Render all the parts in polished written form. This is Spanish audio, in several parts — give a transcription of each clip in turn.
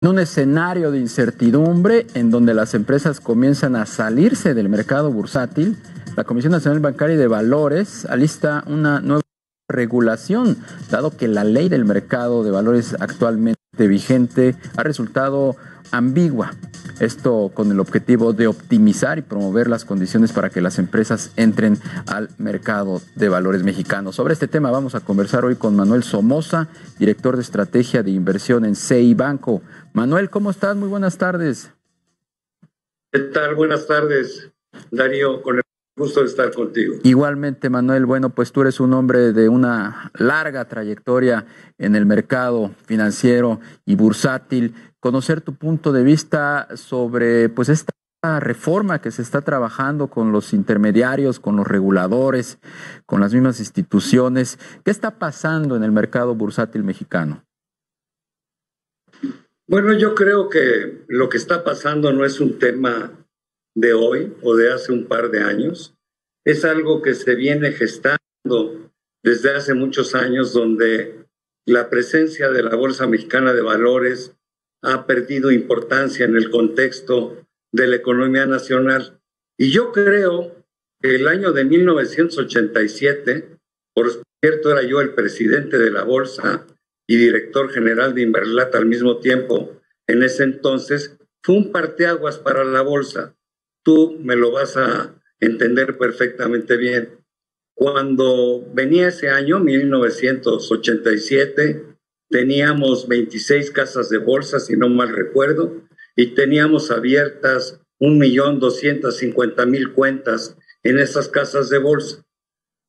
En un escenario de incertidumbre en donde las empresas comienzan a salirse del mercado bursátil, la Comisión Nacional Bancaria y de Valores alista una nueva regulación, dado que la ley del mercado de valores actualmente vigente ha resultado ambigua. Esto con el objetivo de optimizar y promover las condiciones para que las empresas entren al mercado de valores mexicano. Sobre este tema vamos a conversar hoy con Manuel Somoza, director de estrategia de inversión en CI Banco. Manuel, ¿cómo estás? Muy buenas tardes. ¿Qué tal? Buenas tardes, Darío, con el gusto de estar contigo. Igualmente, Manuel, bueno, pues tú eres un hombre de una larga trayectoria en el mercado financiero y bursátil. Conocer tu punto de vista sobre pues esta reforma que se está trabajando con los intermediarios, con los reguladores, con las mismas instituciones. ¿Qué está pasando en el mercado bursátil mexicano? Bueno, yo creo que lo que está pasando no es un tema de hoy o de hace un par de años. Es algo que se viene gestando desde hace muchos años, donde la presencia de la Bolsa Mexicana de Valores ha perdido importancia en el contexto de la economía nacional. Y yo creo que el año de 1987, por cierto, era yo el presidente de la Bolsa y director general de Inverlat al mismo tiempo, en ese entonces, fue un parteaguas para la Bolsa. Tú me lo vas a entender perfectamente bien. Cuando venía ese año, 1987, teníamos 26 casas de bolsa, si no mal recuerdo, y teníamos abiertas 1.250.000 cuentas en esas casas de bolsa.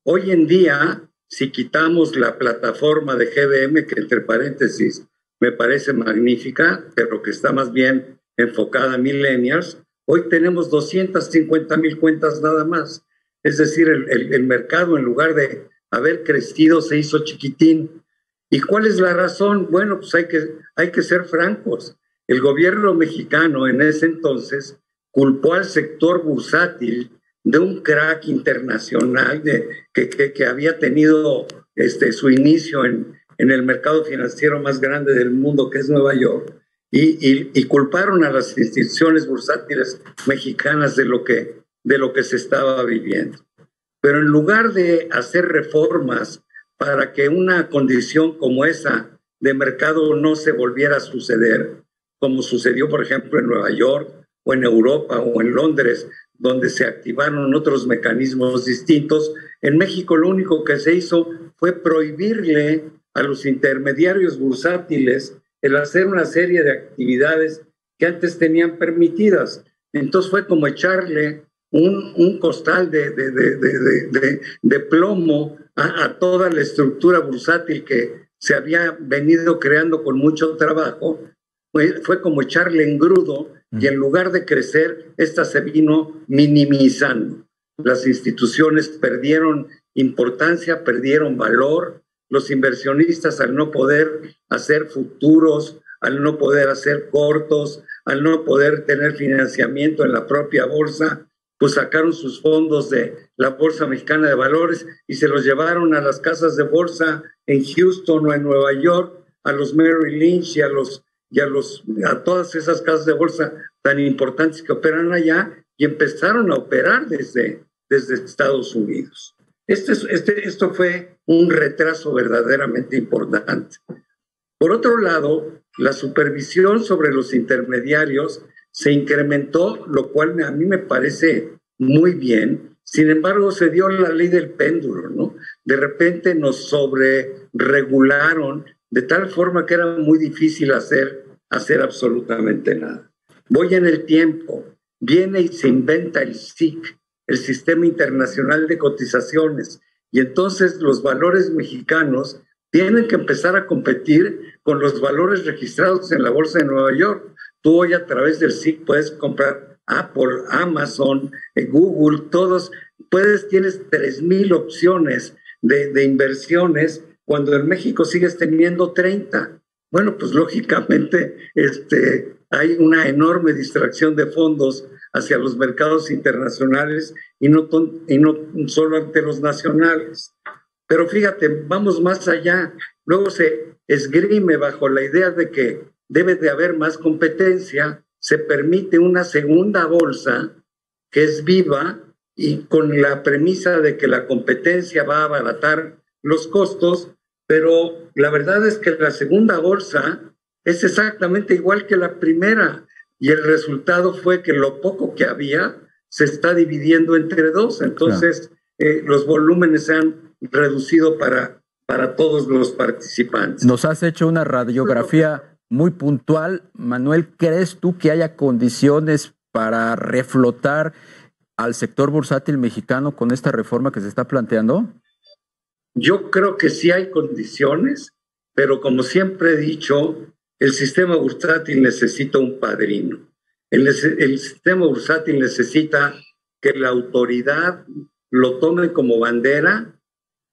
Hoy en día, si quitamos la plataforma de GBM, que entre paréntesis me parece magnífica, pero que está más bien enfocada a millennials, hoy tenemos 250.000 cuentas nada más. Es decir, el mercado, en lugar de haber crecido, se hizo chiquitín. ¿Y cuál es la razón? Bueno, pues hay que ser francos. El gobierno mexicano en ese entonces culpó al sector bursátil de un crack internacional que había tenido su inicio en el mercado financiero más grande del mundo, que es Nueva York, y culparon a las instituciones bursátiles mexicanas de lo que se estaba viviendo. Pero en lugar de hacer reformas para que una condición como esa de mercado no se volviera a suceder, como sucedió, por ejemplo, en Nueva York o en Europa o en Londres, donde se activaron otros mecanismos distintos, en México lo único que se hizo fue prohibirle a los intermediarios bursátiles el hacer una serie de actividades que antes tenían permitidas. Entonces fue como echarle un costal de plomo a toda la estructura bursátil que se había venido creando con mucho trabajo. Fue como echarle engrudo, y en lugar de crecer, esta se vino minimizando. Las instituciones perdieron importancia, perdieron valor. Los inversionistas, al no poder hacer futuros, al no poder hacer cortos, al no poder tener financiamiento en la propia bolsa, pues sacaron sus fondos de la Bolsa Mexicana de Valores y se los llevaron a las casas de bolsa en Houston o en Nueva York, a los Merrill Lynch a todas esas casas de bolsa tan importantes que operan allá, y empezaron a operar desde Estados Unidos. Esto fue un retraso verdaderamente importante. Por otro lado, la supervisión sobre los intermediarios se incrementó, lo cual a mí me parece muy bien. Sin embargo, se dio la ley del péndulo, ¿no? De repente nos sobreregularon de tal forma que era muy difícil hacer absolutamente nada. Voy en el tiempo, viene y se inventa el SIC, el Sistema Internacional de Cotizaciones, y entonces los valores mexicanos tienen que empezar a competir con los valores registrados en la Bolsa de Nueva York. Tú hoy a través del SIC puedes comprar Apple, Amazon, Google, todos. Tienes 3,000 opciones de inversiones, cuando en México sigues teniendo 30. Bueno, pues lógicamente hay una enorme distracción de fondos hacia los mercados internacionales y no solo ante los nacionales. Pero fíjate, vamos más allá. Luego se esgrime bajo la idea de que debe de haber más competencia, se permite una segunda bolsa que es viva y con la premisa de que la competencia va a abaratar los costos, pero la verdad es que la segunda bolsa es exactamente igual que la primera y el resultado fue que lo poco que había se está dividiendo entre dos, entonces los volúmenes se han reducido para todos los participantes. Nos has hecho una radiografía muy puntual. Manuel, ¿crees tú que haya condiciones para reflotar al sector bursátil mexicano con esta reforma que se está planteando? Yo creo que sí hay condiciones, pero como siempre he dicho, el sistema bursátil necesita un padrino. El sistema bursátil necesita que la autoridad lo tome como bandera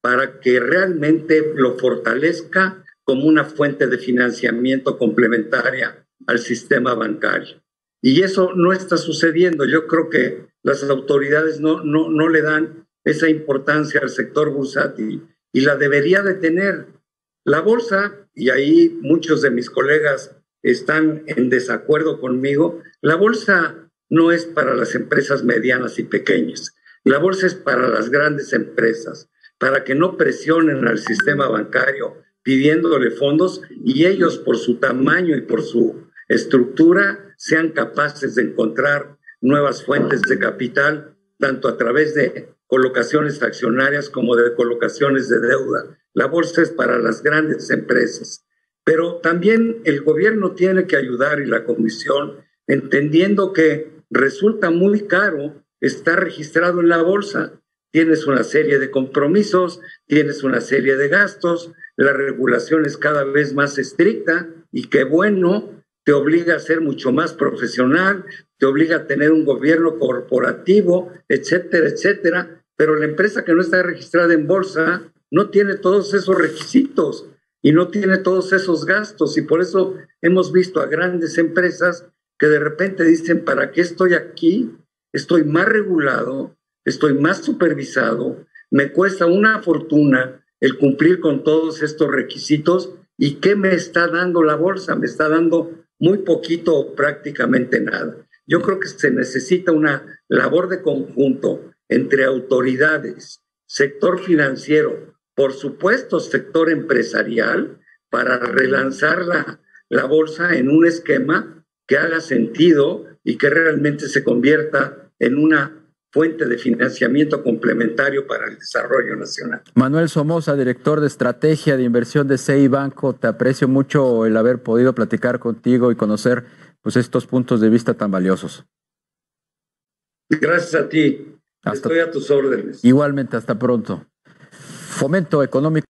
para que realmente lo fortalezca como una fuente de financiamiento complementaria al sistema bancario. Y eso no está sucediendo. Yo creo que las autoridades no le dan esa importancia al sector bursátil y la debería de tener. La bolsa, y ahí muchos de mis colegas están en desacuerdo conmigo, la bolsa no es para las empresas medianas y pequeñas. La bolsa es para las grandes empresas, para que no presionen al sistema bancario pidiéndole fondos y ellos por su tamaño y por su estructura sean capaces de encontrar nuevas fuentes de capital, tanto a través de colocaciones accionarias como de colocaciones de deuda. La bolsa es para las grandes empresas, pero también el gobierno tiene que ayudar y la comisión, entendiendo que resulta muy caro estar registrado en la bolsa. Tienes una serie de compromisos, tienes una serie de gastos, la regulación es cada vez más estricta y qué bueno, te obliga a ser mucho más profesional, te obliga a tener un gobierno corporativo, etcétera, etcétera, pero la empresa que no está registrada en bolsa no tiene todos esos requisitos y no tiene todos esos gastos y por eso hemos visto a grandes empresas que de repente dicen, ¿para qué estoy aquí? Estoy más regulado, estoy más supervisado, me cuesta una fortuna el cumplir con todos estos requisitos y ¿qué me está dando la bolsa? Me está dando muy poquito o prácticamente nada. Yo creo que se necesita una labor de conjunto entre autoridades, sector financiero, por supuesto sector empresarial, para relanzar la bolsa en un esquema que haga sentido y que realmente se convierta en una fuente de financiamiento complementario para el desarrollo nacional. Manuel Somoza, director de estrategia de inversión de CI Banco, te aprecio mucho el haber podido platicar contigo y conocer pues estos puntos de vista tan valiosos. Gracias a ti. Estoy a tus órdenes. Igualmente, hasta pronto. Fomento Económico.